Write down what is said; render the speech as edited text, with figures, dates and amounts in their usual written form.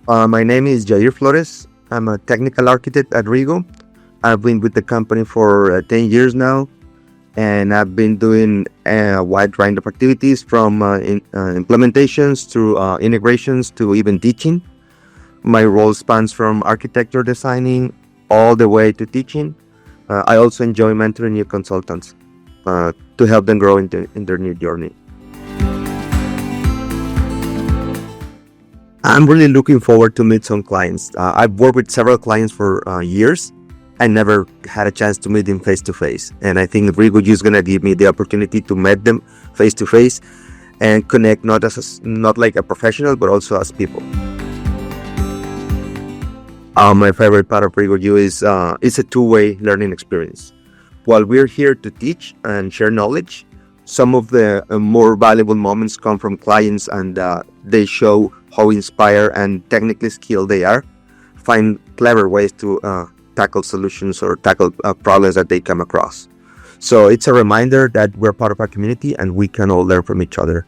My name is Jair Flores. I'm a technical architect at Rego. I've been with the company for 10 years now, and I've been doing a wide range of activities from implementations to integrations to even teaching. My role spans from architecture designing all the way to teaching. I also enjoy mentoring new consultants to help them grow in their new journey. I'm really looking forward to meet some clients. I've worked with several clients for years. I never had a chance to meet them face to face, and I think Rego is gonna give me the opportunity to meet them face to face and connect not like a professional, but also as people. My favorite part of Rego is it's a two-way learning experience. While we're here to teach and share knowledge, some of the more valuable moments come from clients, and they show how inspired and technically skilled they are, find clever ways to tackle solutions or tackle problems that they come across. So it's a reminder that we're part of a community and we can all learn from each other.